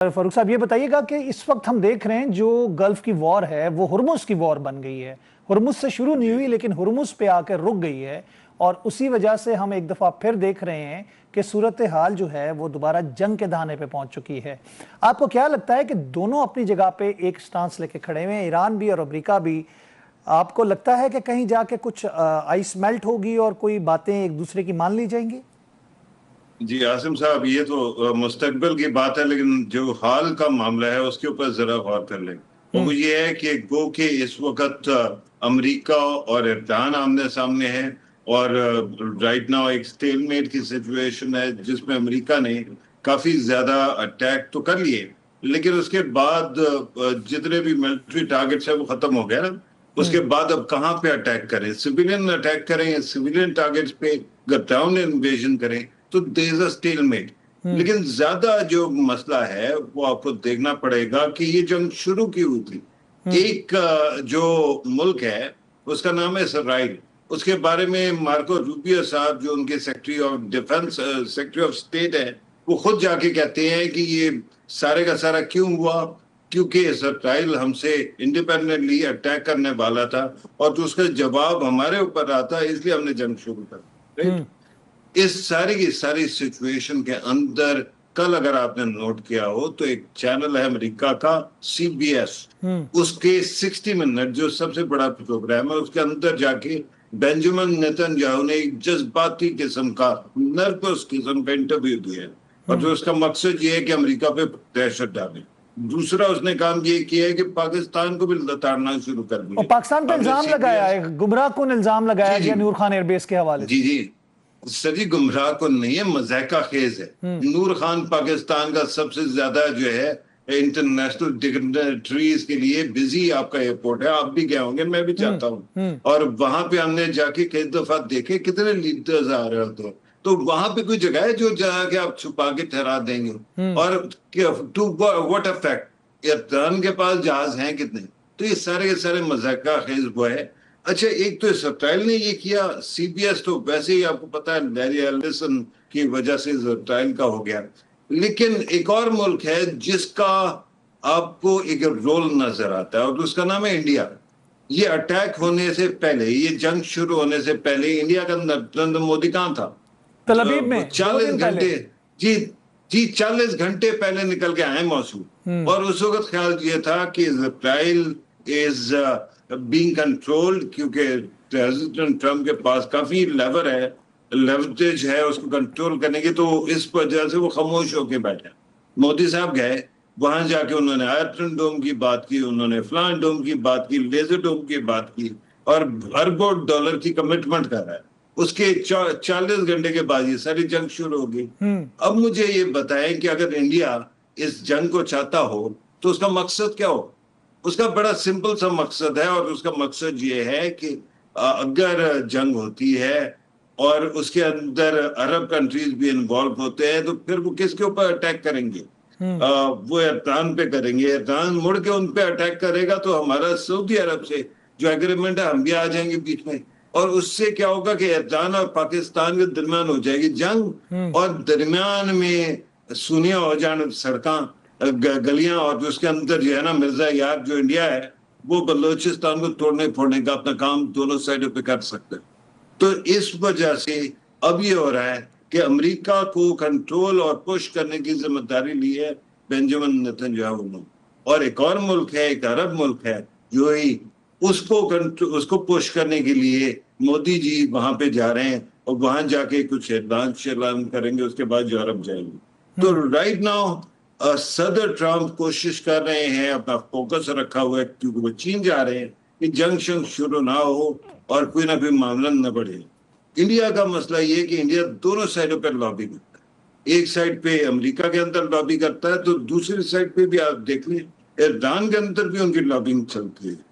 फारूक साहब, ये बताइएगा कि इस वक्त हम देख रहे हैं जो गल्फ की वॉर है वो हुर्मुस की वॉर बन गई है। हुर्मुस से शुरू नहीं हुई लेकिन हुर्मुस पे आकर रुक गई है, और उसी वजह से हम एक दफा फिर देख रहे हैं कि सूरत हाल जो है वो दोबारा जंग के दहाने पे पहुंच चुकी है। आपको क्या लगता है कि दोनों अपनी जगह पे एक स्टांस लेके खड़े हुए हैं, ईरान भी और अमेरिका भी? आपको लगता है कि कहीं जाके कुछ आइस मेल्ट होगी और कोई बातें एक दूसरे की मान ली जाएंगी? जी आसिम साहब, ये तो मुस्तकबिल की बात है, लेकिन जो हाल का मामला है उसके ऊपर जरा गौर कर लें। और वो ये है कि गो के इस वक्त अमेरिका और ईरान आमने सामने है, और राइट नाउ एक स्टेलमेट की सिचुएशन है जिसमें अमेरिका ने काफी ज्यादा अटैक तो कर लिए, लेकिन उसके बाद जितने भी मिलिट्री टारगेट्स है वो खत्म हो गया ना। उसके बाद अब कहाँ पे अटैक करें? सिविलियन अटैक करें या सिविलियन टारगेट्स पे ग्राउंड इन्वेजन करें? तो देयर इज अ स्टेलमेट। लेकिन ज्यादा जो मसला है वो आपको देखना पड़ेगा कि ये जंग शुरू की हुई थी। एक जो मुल्क है उसका नाम है इसराइल। उसके बारे में मार्को रूबियो साहब, जो उनके secretary of defence, secretary of state है, वो खुद जाके कहते हैं कि ये सारे का सारा क्यों हुआ, क्योंकि इसराइल हमसे इंडिपेंडेंटली अटैक करने वाला था और तो उसका जवाब हमारे ऊपर आता, इसलिए हमने जंग शुरू कर दी। इस सारी की सारी सिचुएशन के अंदर कल अगर आपने नोट किया हो तो एक चैनल है अमेरिका का CBS, उसके 60 मिनट जो सबसे बड़ा प्रोग्राम है उसके अंदर जाके बेंजामिन नेतन्याहू ने एक जज्बाती किस्म का, नर्वस किस्म का इंटरव्यू दिया है, और जो उसका मकसद ये है कि अमेरिका पे प्रेशर डाले। दूसरा उसने काम ये किया है कि पाकिस्तान को भी लताड़ना शुरू कर दिया और पाकिस्तान पे इल्जाम लगाया है, गुमराह कौन इल्जाम लगाया गया नूर खान एयरबेस के हवाले से। जी सर जी, गुमराह को नहीं है, मज़ाक़ा खेज है। नूर खान पाकिस्तान का सबसे ज्यादा जो है इंटरनेशनल डिग्नेटरीज के लिए बिजी आपका एयरपोर्ट है। आप भी गए होंगे, मैं भी जाता हूँ, और वहां पे हमने जाके कई दफा देखे कितने लीडर्स आ रहे होते हैं। तो वहां पे कोई जगह है जो जाके आप छुपा के ठहरा देंगे? और टू व्हाट इफेक्ट? ईरान के पास जहाज हैं कितने? तो ये सारे के सारे मज़ाक़ा खेज वो है। अच्छा, एक तो इसराइल ने ये किया, CBS तो वैसे ही आपको पता है लैरी एलिसन की वजह से इसराइल का हो गया। लेकिन एक और मुल्क है जिसका आपको एक रोल नजर आता है और उसका नाम है इंडिया। ये अटैक होने से पहले, ये जंग शुरू होने से पहले इंडिया का नरेंद्र मोदी कहाँ था? तल अवीव में 40 घंटे, जी 40 घंटे पहले निकल के आए मौसूल। और उस वक्त ख्याल ये था कि इसराइल इज बीइंग कंट्रोल्ड, क्योंकि प्रेसिडेंट ट्रम्प के पास काफी लेवर है, लेवरेज है उसको कंट्रोल करने की, तो इस वजह से वो खामोश होके बैठे। मोदी साहब गए वहां, जाके उन्होंने आयरन डोम की बात की, उन्होंने फ्लान डोम की बात की, लेजर डोम की बात की, और अरबों डॉलर की कमिटमेंट कर रहा है। उसके 40 घंटे के बाद ये सारी जंग शुरू हो गई। अब मुझे ये बताएं कि अगर इंडिया इस जंग को चाहता हो तो उसका मकसद क्या हो? उसका बड़ा सिंपल सा मकसद है, और उसका मकसद ये है कि अगर जंग होती है और उसके अंदर अरब कंट्रीज भी इन्वॉल्व होते हैं तो फिर वो किसके ऊपर अटैक करेंगे? वो ईरान पे करेंगे। ईरान मुड़ के उन पे अटैक करेगा तो हमारा सऊदी अरब से जो एग्रीमेंट है हम भी आ जाएंगे बीच में, और उससे क्या होगा कि ईरान और पाकिस्तान के दरमियान हो जाएगी जंग, और दरमियान में सुनिया हो जाने सड़कें, गलियां, और उसके अंदर जो है ना मिर्जा यार जो इंडिया है वो बलूचिस्तान को तोड़ने फोड़ने का अपना काम दोनों साइडों पे कर सकते हैं। तो इस वजह से अब ये हो रहा है कि अमेरिका को कंट्रोल और पुश करने की जिम्मेदारी ली है बेंजामिन नेतन्याहू ने, और एक और मुल्क है, एक अरब मुल्क है यूएई, उसको पुश करने के लिए मोदी जी वहां पे जा रहे हैं, और वहां जाके कुछ ऐलान करेंगे, उसके बाद यूरोप जाएंगे। तो राइट नाउ सदर ट्रम्प कोशिश कर रहे हैं, अपना फोकस रखा हुआ है, क्योंकि वो चीन जा रहे हैं कि जंग शुरू ना हो और कोई ना कोई मामला न बढ़े। इंडिया का मसला ये है कि इंडिया दोनों साइडों पर लॉबी करता है। एक साइड पे अमेरिका के अंदर लॉबी करता है, तो दूसरी साइड पे भी आप देख लें ईरान के अंदर भी उनकी लॉबिंग चलती है।